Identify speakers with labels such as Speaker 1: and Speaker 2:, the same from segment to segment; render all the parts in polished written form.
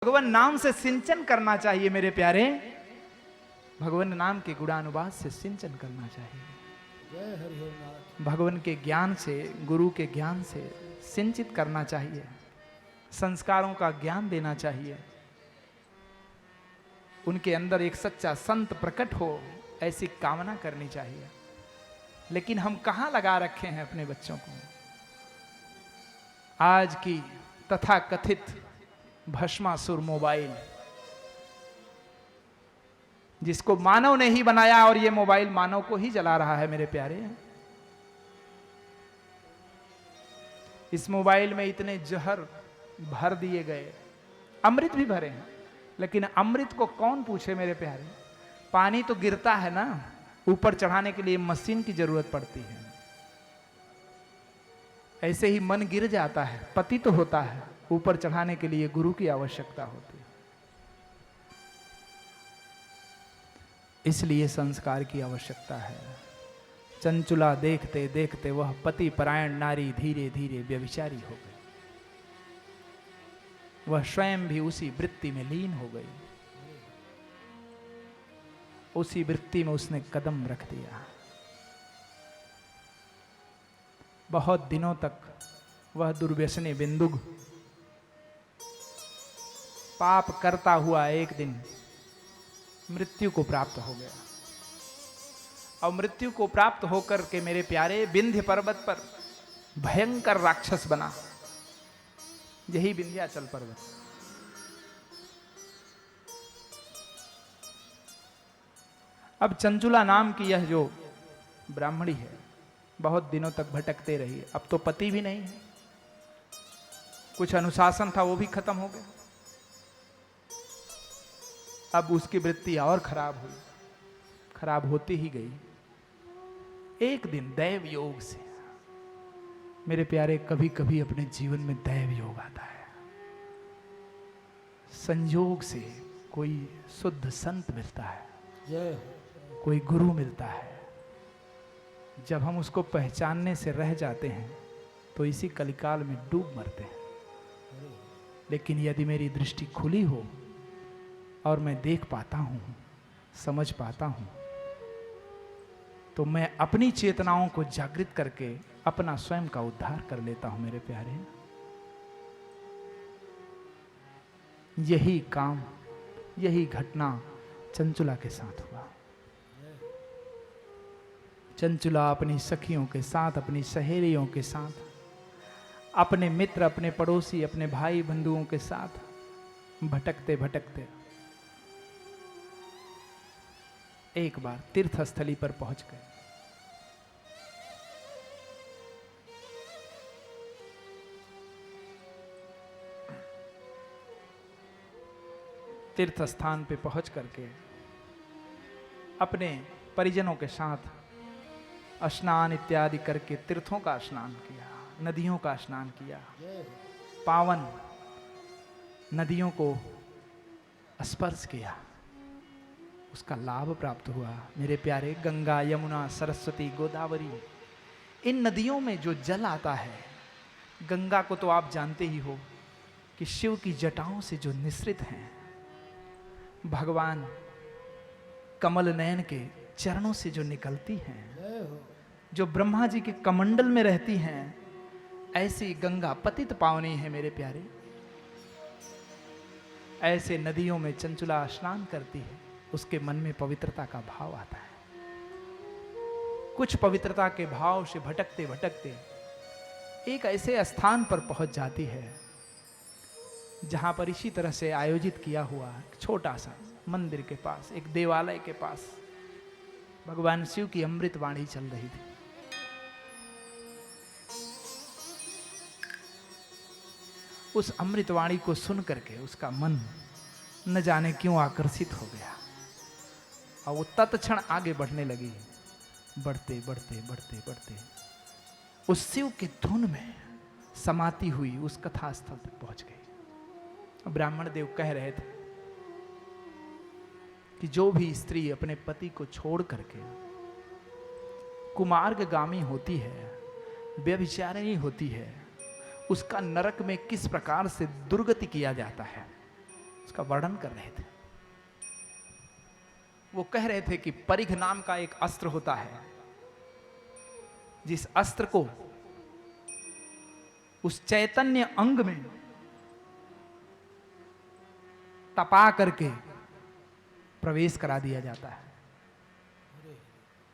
Speaker 1: भगवान नाम से सिंचन करना चाहिए मेरे प्यारे। भगवान नाम के गुणानुवाद से सिंचन करना चाहिए।
Speaker 2: जय हरिहरनाथ।
Speaker 1: भगवान के ज्ञान से, गुरु के ज्ञान से सिंचित करना चाहिए। संस्कारों का ज्ञान देना चाहिए। उनके अंदर एक सच्चा संत प्रकट हो, ऐसी कामना करनी चाहिए। लेकिन हम कहां लगा रखे हैं अपने बच्चों को। आज की तथाकथित भस्मासुर मोबाइल, जिसको मानव ने ही बनाया और ये मोबाइल मानव को ही जला रहा है मेरे प्यारे। इस मोबाइल में इतने जहर भर दिए गए, अमृत भी भरे हैं, लेकिन अमृत को कौन पूछे मेरे प्यारे। पानी तो गिरता है ना, ऊपर चढ़ाने के लिए मशीन की जरूरत पड़ती है। ऐसे ही मन गिर जाता है, पतित तो होता है, ऊपर चढ़ाने के लिए गुरु की आवश्यकता होती है। इसलिए संस्कार की आवश्यकता है। चंचुला देखते देखते वह पति परायण नारी धीरे धीरे व्यभिचारी हो गई। वह स्वयं भी उसी वृत्ति में लीन हो गई। उसी वृत्ति में उसने कदम रख दिया। बहुत दिनों तक वह दुर्व्यसनी बिंदुक पाप करता हुआ एक दिन मृत्यु को प्राप्त हो गया। और मृत्यु को प्राप्त होकर के मेरे प्यारे विंध्य पर्वत पर भयंकर राक्षस बना। यही विंध्याचल पर्वत। अब चंचुला नाम की यह जो ब्राह्मणी है, बहुत दिनों तक भटकते रही। अब तो पति भी नहीं है, कुछ अनुशासन था वो भी खत्म हो गया। अब उसकी वृत्ति और खराब हुई, खराब होती ही गई। एक दिन दैव योग से, मेरे प्यारे, कभी कभी अपने जीवन में दैव योग आता है। संयोग से कोई शुद्ध संत मिलता है,
Speaker 2: जय
Speaker 1: कोई गुरु मिलता है। जब हम उसको पहचानने से रह जाते हैं तो इसी कलिकाल में डूब मरते हैं। लेकिन यदि मेरी दृष्टि खुली हो और मैं देख पाता हूं, समझ पाता हूं, तो मैं अपनी चेतनाओं को जागृत करके अपना स्वयं का उद्धार कर लेता हूं मेरे प्यारे। यही काम, यही घटना चंचुला के साथ हुआ। चंचुला अपनी सखियों के साथ, अपनी सहेलियों के साथ, अपने मित्र, अपने पड़ोसी, अपने भाई बंधुओं के साथ भटकते भटकते एक बार तीर्थस्थली पर पहुंच गए। तीर्थ स्थान पे पहुंच करके अपने परिजनों के साथ स्नान इत्यादि करके तीर्थों का स्नान किया, नदियों का स्नान किया। पावन नदियों को स्पर्श किया, उसका लाभ प्राप्त हुआ मेरे प्यारे। गंगा, यमुना, सरस्वती, गोदावरी, इन नदियों में जो जल आता है, गंगा को तो आप जानते ही हो कि शिव की जटाओं से जो निसृत हैं, भगवान कमल नयन के चरणों से जो निकलती हैं, जो ब्रह्मा जी के कमंडल में रहती हैं, ऐसी गंगा पतित पावनी है मेरे प्यारे। ऐसे नदियों में चंचुला स्नान करती है, उसके मन में पवित्रता का भाव आता है। कुछ पवित्रता के भाव से भटकते भटकते एक ऐसे स्थान पर पहुंच जाती है जहां पर इसी तरह से आयोजित किया हुआ छोटा सा मंदिर के पास, एक देवालय के पास भगवान शिव की अमृत वाणी चल रही थी। उस अमृतवाणी को सुन करके उसका मन न जाने क्यों आकर्षित हो गया और वो तत्क्षण आगे बढ़ने लगी। बढ़ते बढ़ते बढ़ते बढ़ते उस शिव के धुन में समाती हुई उस कथा स्थल तक पहुंच गई। ब्राह्मण देव कह रहे थे कि जो भी स्त्री अपने पति को छोड़ करके कुमार्गगामी होती है, व्यभिचारिणी होती है, उसका नरक में किस प्रकार से दुर्गति किया जाता है। उसका वर्णन कर रहे थे। वो कह रहे थे कि परिघ नाम का एक अस्त्र होता है, जिस अस्त्र को उस चैतन्य अंग में तपा करके प्रवेश करा दिया जाता है,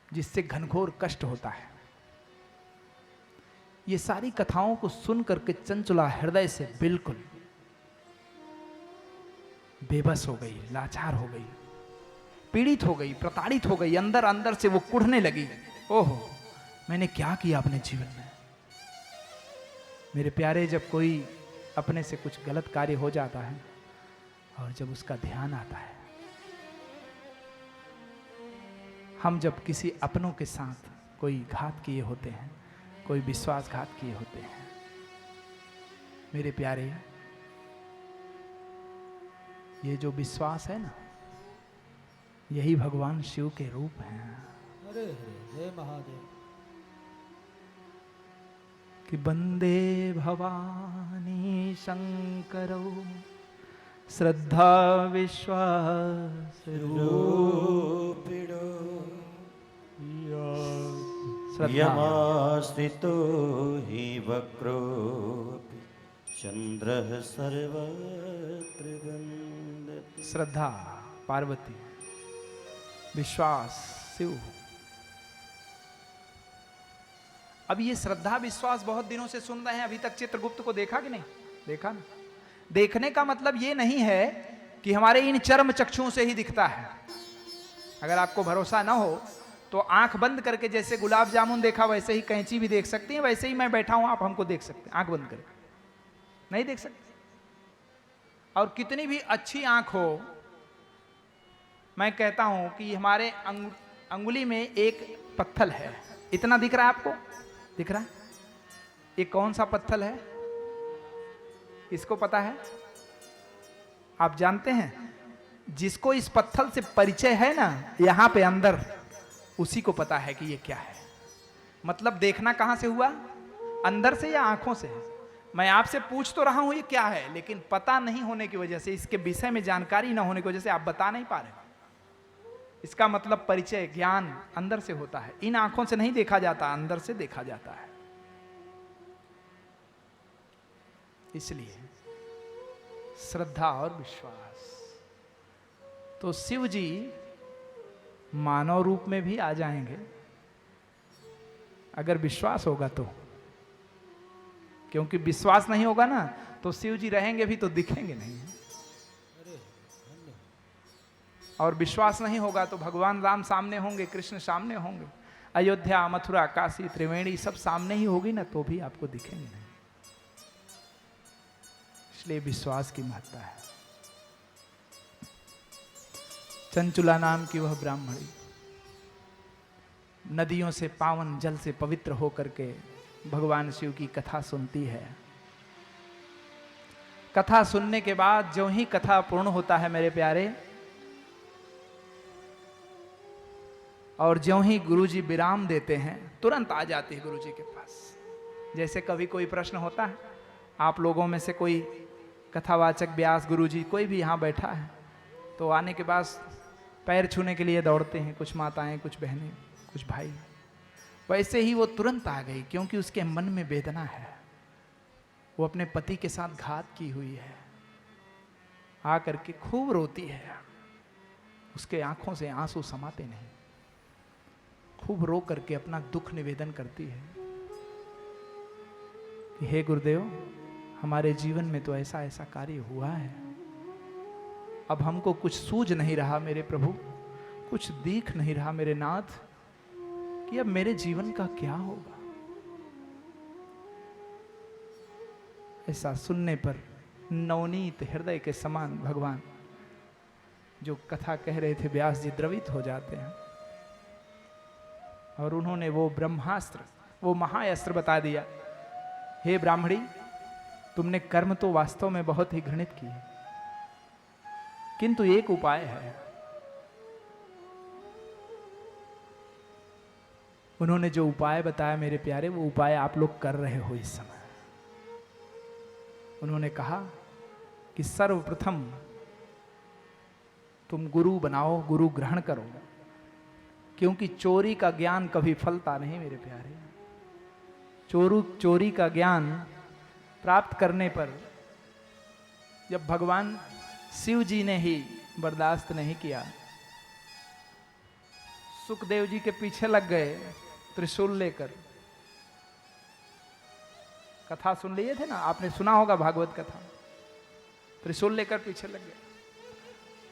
Speaker 1: जिससे घनघोर कष्ट होता है। ये सारी कथाओं को सुन करके चंचला हृदय से बिल्कुल बेबस हो गई, लाचार हो गई, पीड़ित हो गई, प्रताड़ित हो गई, अंदर अंदर से वो कुढ़ने लगी। ओहो, मैंने क्या किया अपने जीवन में। मेरे प्यारे, जब कोई अपने से कुछ गलत कार्य हो जाता है और जब उसका ध्यान आता है, हम जब किसी अपनों के साथ कोई घात किए होते हैं, कोई विश्वासघात किए होते हैं, मेरे प्यारे, ये जो विश्वास है ना, यही भगवान शिव के रूप हैं।
Speaker 2: हरे हरे, जय महादेव।
Speaker 1: कि वंदे भवानी शंकरो श्रद्धा विश्वास
Speaker 3: रूपिणो यमास्थितो हि वक्रोऽपि चन्द्रः सर्वत्र वन्दति।
Speaker 1: श्रद्धा पार्वती, विश्वास शिव। अब ये श्रद्धा विश्वास बहुत दिनों से सुन रहे हैं, अभी तक चित्रगुप्त को देखा कि नहीं देखा ना? देखने का मतलब ये नहीं है कि हमारे इन चर्म चक्षुओं से ही दिखता है। अगर आपको भरोसा ना हो तो आंख बंद करके जैसे गुलाब जामुन देखा वैसे ही कैंची भी देख सकती हैं, वैसे ही मैं बैठा हूं, आप हमको देख सकते हैं आंख बंद करके। नहीं देख सकते। और कितनी भी अच्छी आंख हो, मैं कहता हूं कि हमारे अंगुली में एक पत्थर है, इतना दिख रहा है आपको? दिख रहा है? ये कौन सा पत्थर है? इसको पता है? आप जानते हैं? जिसको इस पत्थर से परिचय है ना, यहां पे अंदर, उसी को पता है कि ये क्या है। मतलब देखना कहां से हुआ? अंदर से या आंखों से? मैं आपसे पूछ तो रहा हूं ये क्या है, लेकिन पता नहीं होने की वजह से, इसके विषय में जानकारी ना होने की वजह से आप बता नहीं पा रहे। इसका मतलब परिचय, ज्ञान अंदर से होता है। इन आंखों से नहीं देखा जाता, अंदर से देखा जाता है। इसलिए श्रद्धा और विश्वास। तो शिव जी मानव रूप में भी आ जाएंगे अगर विश्वास होगा तो, क्योंकि विश्वास नहीं होगा ना तो शिव जी रहेंगे भी तो दिखेंगे नहीं, और विश्वास नहीं होगा तो भगवान राम सामने होंगे, कृष्ण सामने होंगे, अयोध्या, मथुरा, काशी, त्रिवेणी सब सामने ही होगी ना तो भी आपको दिखेंगे नहीं। इसलिए विश्वास की महत्ता है। चंचुला नाम की वह ब्राह्मणी नदियों से, पावन जल से पवित्र होकर के भगवान शिव की कथा सुनती है। कथा सुनने के बाद जो ही कथा पूर्ण होता है मेरे प्यारे, और ज्यों ही गुरुजी विराम देते हैं, तुरंत आ जाती है गुरुजी के पास। जैसे कभी कोई प्रश्न होता है, आप लोगों में से कोई कथावाचक व्यास गुरुजी कोई भी यहाँ बैठा है तो आने के बाद पैर छूने के लिए दौड़ते हैं, कुछ माताएं, कुछ बहनें, कुछ भाई। वैसे ही वो तुरंत आ गई, क्योंकि उसके मन में वेदना है। वो अपने पति के साथ घात की हुई है, आ करके खूब रोती है। उसके आंखों से आंसू समाते नहीं, खूब रो करके अपना दुख निवेदन करती है कि हे गुरुदेव, हमारे जीवन में तो ऐसा ऐसा कार्य हुआ है, अब हमको कुछ सूझ नहीं रहा मेरे प्रभु, कुछ दिख नहीं रहा मेरे नाथ कि अब मेरे जीवन का क्या होगा। ऐसा सुनने पर नवनीत हृदय के समान भगवान जो कथा कह रहे थे व्यास जी द्रवित हो जाते हैं, और उन्होंने वो ब्रह्मास्त्र, वो महाअस्त्र बता दिया। हे ब्राह्मणी, तुमने कर्म तो वास्तव में बहुत ही घृणित किए, किंतु एक उपाय है। उन्होंने जो उपाय बताया मेरे प्यारे, वो उपाय आप लोग कर रहे हो इस समय। उन्होंने कहा कि सर्वप्रथम तुम गुरु बनाओ, गुरु ग्रहण करो, क्योंकि चोरी का ज्ञान कभी फलता नहीं मेरे प्यारे। चोरी का ज्ञान प्राप्त करने पर जब भगवान शिव जी ने ही बर्दाश्त नहीं किया, सुखदेव जी के पीछे लग गए त्रिशूल लेकर। कथा सुन लिए थे ना, आपने सुना होगा भागवत कथा। त्रिशूल लेकर पीछे लग गए।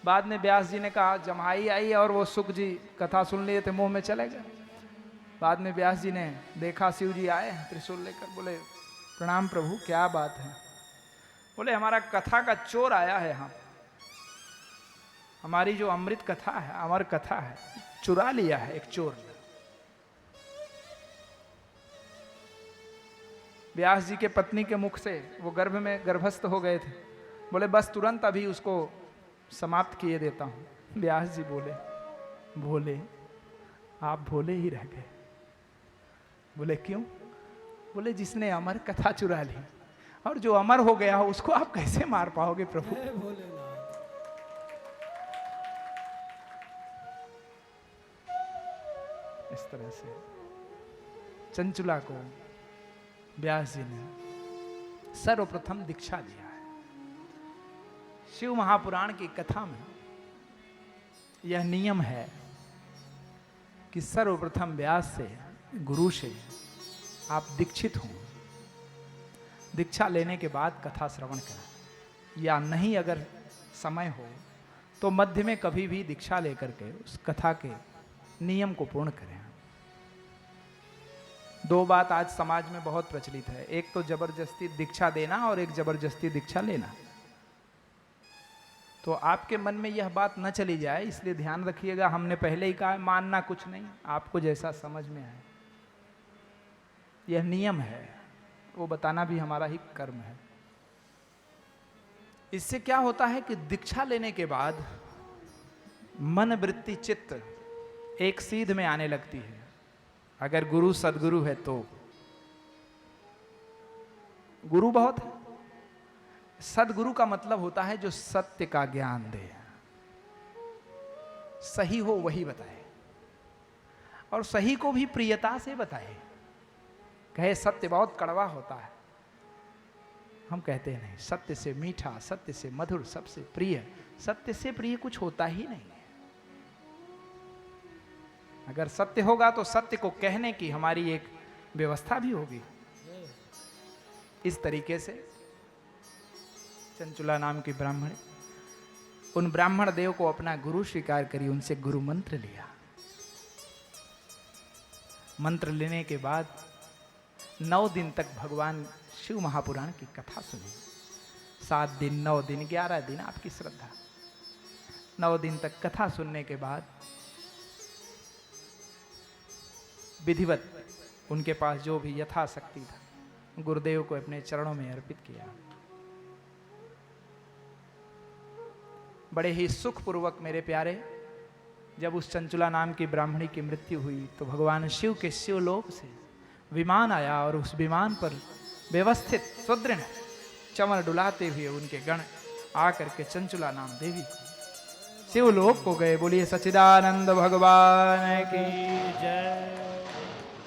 Speaker 1: बाद में व्यास जी ने कहा, जमाई आई और वो सुख जी कथा सुन लिए थे, मुंह में चले गए। बाद में व्यास जी ने देखा शिव जी आए त्रिशूल लेकर, बोले प्रणाम प्रभु, क्या बात है? बोले हमारा कथा का चोर आया है यहाँ, हमारी जो अमृत कथा है, अमर कथा है, चुरा लिया है एक चोर ने। व्यास जी के पत्नी के मुख से वो गर्भ में गर्भस्थ हो गए थे। बोले बस तुरंत अभी उसको समाप्त किए देता हूं। व्यास जी बोले, भोले आप भोले ही रह गए। बोले क्यों? बोले जिसने अमर कथा चुरा ली और जो अमर हो गया हो उसको आप कैसे मार पाओगे प्रभु?
Speaker 2: जय भोलेनाथ।
Speaker 1: इस तरह से चंचुला को व्यास जी ने सर्वप्रथम दीक्षा दिया है। शिव महापुराण की कथा में यह नियम है कि सर्वप्रथम व्यास से, गुरु से आप दीक्षित हों, दीक्षा लेने के बाद कथा श्रवण करें, या नहीं अगर समय हो तो मध्य में कभी भी दीक्षा लेकर के उस कथा के नियम को पूर्ण करें। दो बात आज समाज में बहुत प्रचलित है, एक तो जबरदस्ती दीक्षा देना और एक जबरदस्ती दीक्षा लेना। तो आपके मन में यह बात न चली जाए, इसलिए ध्यान रखिएगा। हमने पहले ही कहा मानना कुछ नहीं, आपको जैसा समझ में आए, यह नियम है, वो बताना भी हमारा ही कर्म है। इससे क्या होता है कि दीक्षा लेने के बाद मन वृत्ति चित्त एक सीध में आने लगती है। अगर गुरु सदगुरु है तो गुरु बहुत है। सदगुरु का मतलब होता है जो सत्य का ज्ञान दे, सही हो वही बताए, और सही को भी प्रियता से बताए। कहे सत्य बहुत कड़वा होता है, हम कहते नहीं, सत्य से मीठा, सत्य से मधुर, सबसे प्रिय, सत्य से प्रिय कुछ होता ही नहीं है। अगर सत्य होगा तो सत्य को कहने की हमारी एक व्यवस्था भी होगी। इस तरीके से चंचुला नाम की ब्राह्मण, उन ब्राह्मण देव को अपना गुरु स्वीकार करी, उनसे गुरु मंत्र लिया। मंत्र लेने के बाद 9 दिन तक भगवान शिव महापुराण की कथा सुनी। 7 दिन, 9 दिन, 11 दिन, आपकी श्रद्धा। 9 दिन तक कथा सुनने के बाद विधिवत उनके पास जो भी यथाशक्ति था गुरुदेव को अपने चरणों में अर्पित किया। बड़े ही सुखपूर्वक मेरे प्यारे, जब उस चंचुला नाम की ब्राह्मणी की मृत्यु हुई तो भगवान शिव के शिवलोक से विमान आया और उस विमान पर व्यवस्थित सुदृढ़ चमर डुलाते हुए उनके गण आकर के चंचुला नाम देवी शिवलोक को गए। बोलिए सच्चिदानंद भगवान की जय।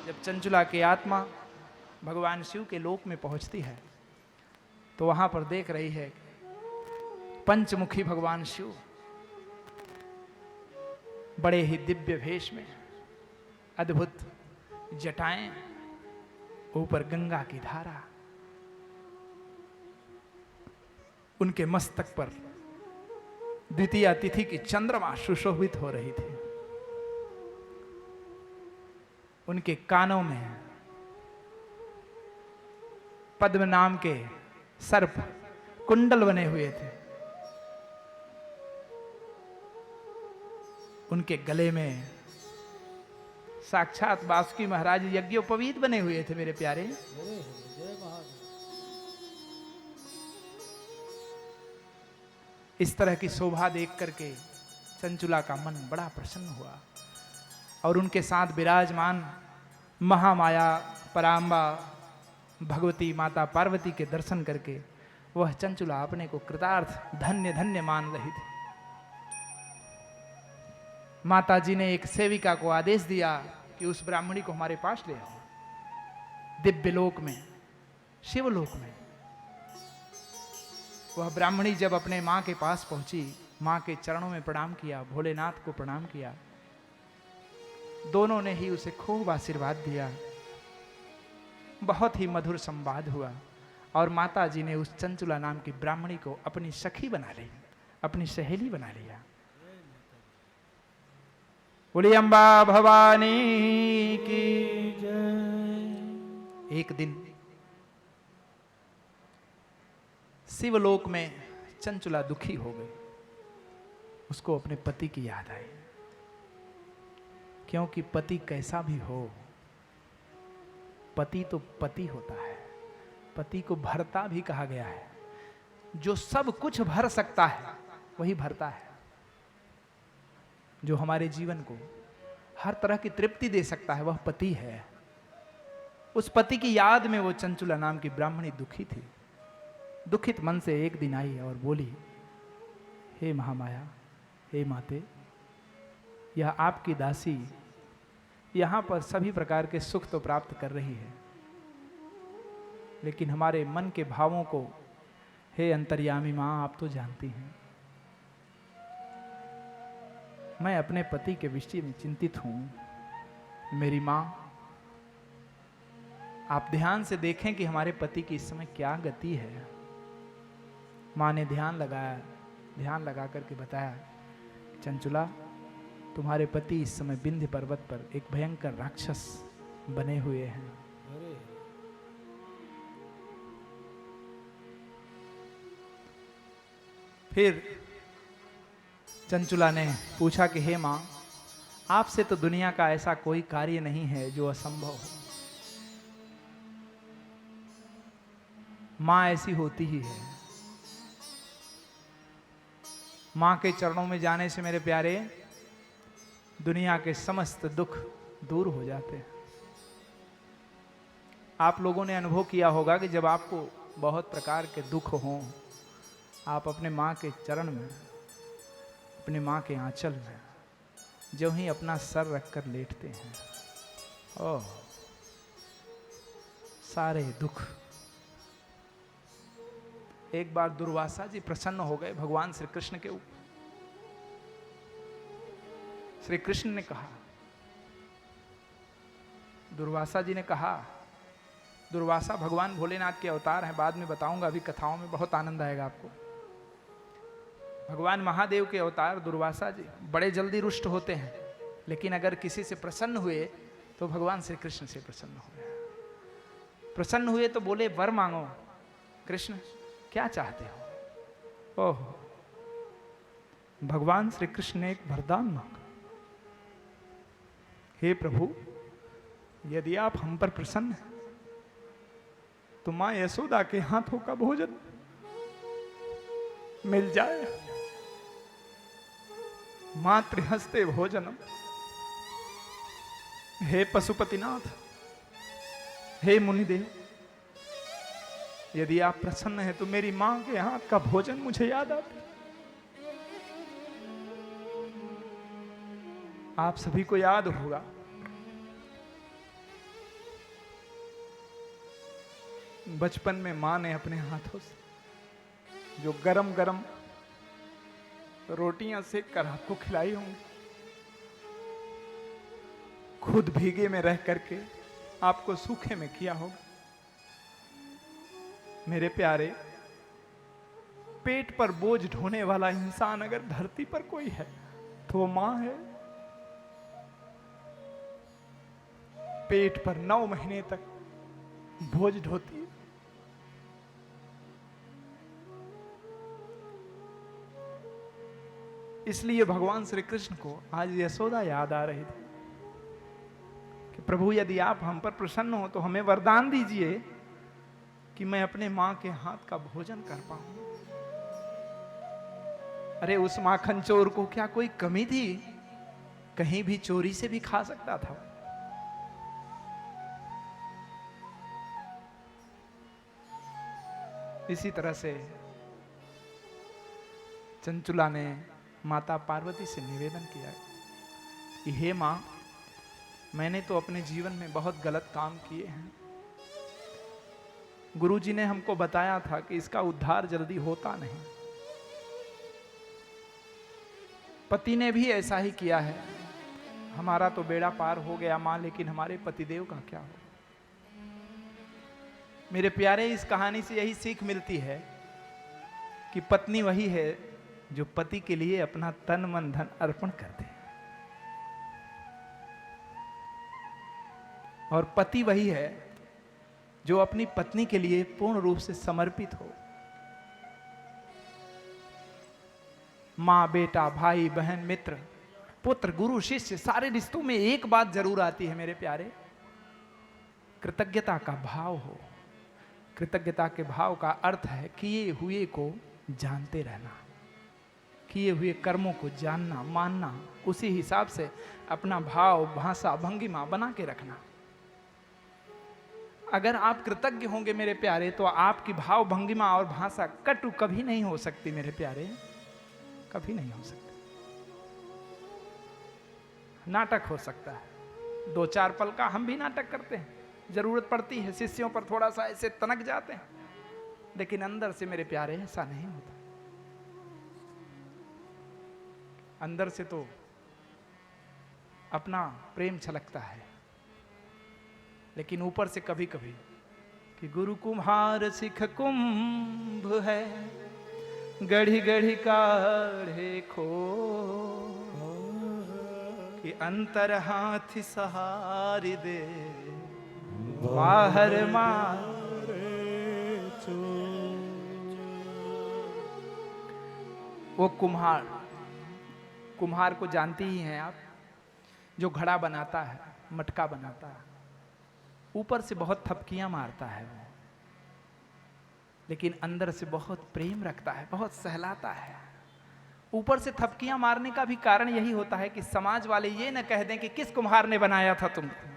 Speaker 1: जब चंचुला की आत्मा भगवान शिव के लोक में पहुंचती है तो वहां पर देख रही है पंचमुखी भगवान शिव बड़े ही दिव्य वेश में, अद्भुत जटाएं, ऊपर गंगा की धारा, उनके मस्तक पर द्वितीय तिथि की चंद्रमा सुशोभित हो रही थी। उनके कानों में पद्म नाम के सर्प कुंडल बने हुए थे। उनके गले में साक्षात वासुकी महाराज यज्ञोपवीत बने हुए थे मेरे प्यारे।
Speaker 2: जय महादेव।
Speaker 1: इस तरह की शोभा देख करके चंचुला का मन बड़ा प्रसन्न हुआ और उनके साथ विराजमान महामाया पराम्बा भगवती माता पार्वती के दर्शन करके वह चंचुला अपने को कृतार्थ धन्य धन्य मान रही थी। माता जी ने एक सेविका को आदेश दिया कि उस ब्राह्मणी को हमारे पास ले आओ। दिव्य लोक में, शिवलोक में वह ब्राह्मणी जब अपने मां के पास पहुंची, मां के चरणों में प्रणाम किया, भोलेनाथ को प्रणाम किया। दोनों ने ही उसे खूब आशीर्वाद दिया। बहुत ही मधुर संवाद हुआ और माता जी ने उस चंचुला नाम की ब्राह्मणी को अपनी सखी बना ली, अपनी सहेली बना लिया। बोली अम्बा भवानी की जय। एक दिन शिवलोक में चंचुला दुखी हो गई। उसको अपने पति की याद आई, क्योंकि पति कैसा भी हो, पति तो पति होता है। पति को भरता भी कहा गया है। जो सब कुछ भर सकता है वही भरता है। जो हमारे जीवन को हर तरह की तृप्ति दे सकता है वह पति है। उस पति की याद में वो चंचुला नाम की ब्राह्मणी दुखी थी। दुखित मन से एक दिन आई और बोली, हे महामाया, हे माते, यह आपकी दासी यहां पर सभी प्रकार के सुख तो प्राप्त कर रही है, लेकिन हमारे मन के भावों को हे अंतर्यामी मां आप तो जानती हैं। मैं अपने पति के विषय में चिंतित हूं। मेरी मां, आप ध्यान से देखें कि हमारे पति की इस समय क्या गति है। मां ने ध्यान लगा करके बताया, चंचुला, तुम्हारे पति इस समय विंध्य पर्वत पर एक भयंकर राक्षस बने हुए हैं।
Speaker 2: अरे
Speaker 1: फिर चंचुला ने पूछा कि हे मां, आपसे तो दुनिया का ऐसा कोई कार्य नहीं है जो असंभव हो। मां ऐसी होती ही है। मां के चरणों में जाने से मेरे प्यारे दुनिया के समस्त दुख दूर हो जाते हैं। आप लोगों ने अनुभव किया होगा कि जब आपको बहुत प्रकार के दुख हों, आप अपने मां के चरण में, अपने मां के आंचल में जो ही अपना सर रखकर लेटते हैं, ओह, सारे दुख। एक बार दुर्वासा जी प्रसन्न हो गए भगवान श्री कृष्ण के ऊपर। श्री कृष्ण ने कहा, दुर्वासा जी ने कहा, दुर्वासा भगवान भोलेनाथ के अवतार हैं, बाद में बताऊंगा, अभी कथाओं में बहुत आनंद आएगा आपको। भगवान महादेव के अवतार दुर्वासा जी बड़े जल्दी रुष्ट होते हैं, लेकिन अगर किसी से प्रसन्न हुए तो भगवान श्री कृष्ण से प्रसन्न हुए। प्रसन्न हुए तो बोले, वर मांगो। कृष्ण क्या चाहते हो? ओह, भगवान श्री कृष्ण ने एक वरदान मांगा, हे प्रभु, यदि आप हम पर प्रसन्न हैं तो मां यशोदा के हाथों का भोजन मिल जाए। मातृहस्ते भोजनम। हे पशुपतिनाथ, हे मुनिदेव, यदि आप प्रसन्न हैं तो मेरी मां के हाथ का भोजन मुझे याद आता। आप सभी को याद होगा, बचपन में मां ने अपने हाथों से जो गरम गरम रोटियां सेक कर आपको खिलाई होंगी, खुद भीगे में रह करके आपको सूखे में किया होगा। मेरे प्यारे, पेट पर बोझ ढोने वाला इंसान अगर धरती पर कोई है तो वो मां है। पेट पर 9 महीने तक बोझ ढोती है। इसलिए भगवान श्री कृष्ण को आज यशोदा याद आ रही थी कि प्रभु, यदि आप हम पर प्रसन्न हो तो हमें वरदान दीजिए कि मैं अपने मां के हाथ का भोजन कर पाऊं। अरे उस माखन चोर को क्या कोई कमी थी? कहीं भी चोरी से भी खा सकता था। इसी तरह से चंचुला ने माता पार्वती से निवेदन किया, कि हे माँ, मैंने तो अपने जीवन में बहुत गलत काम किए हैं। गुरुजी ने हमको बताया था कि इसका उद्धार जल्दी होता नहीं। पति ने भी ऐसा ही किया है। हमारा तो बेड़ा पार हो गया माँ, लेकिन हमारे पतिदेव का क्या हो? मेरे प्यारे, इस कहानी से यही सीख मिलती है कि पत्नी वही है जो पति के लिए अपना तन मन धन अर्पण कर दे, और पति वही है जो अपनी पत्नी के लिए पूर्ण रूप से समर्पित हो। माँ, बेटा, भाई, बहन, मित्र, पुत्र, गुरु, शिष्य, सारे रिश्तों में एक बात जरूर आती है मेरे प्यारे, कृतज्ञता का भाव हो। कृतज्ञता के भाव का अर्थ है किए हुए को जानते रहना, किए हुए कर्मों को जानना, मानना, उसी हिसाब से अपना भाव, भाषा, भंगिमा बना के रखना। अगर आप कृतज्ञ होंगे मेरे प्यारे, तो आपकी भाव, भंगिमा और भाषा कटु कभी नहीं हो सकती मेरे प्यारे, कभी नहीं हो सकती। नाटक हो सकता है, 2-4 पल का हम भी नाटक करते हैं, जरूरत पड़ती है, शिष्यों पर थोड़ा सा ऐसे तनक जाते हैं, लेकिन अंदर से मेरे प्यारे ऐसा नहीं होता। अंदर से तो अपना प्रेम छलकता है, लेकिन ऊपर से कभी कभी कि गुरु कुम्हार सिख कुंभ है, गढ़ी गढ़ी काढ़े खो, कि अंतर हाथ सहारी दे, बाहर मारे वो कुम्हार को जानती ही हैं आप, जो घड़ा बनाता है, मटका बनाता है, ऊपर से बहुत थपकियां मारता है वो, लेकिन अंदर से बहुत प्रेम रखता है, बहुत सहलाता है। ऊपर से थपकियां मारने का भी कारण यही होता है कि समाज वाले ये न कह दें कि किस कुम्हार ने बनाया था तुमको,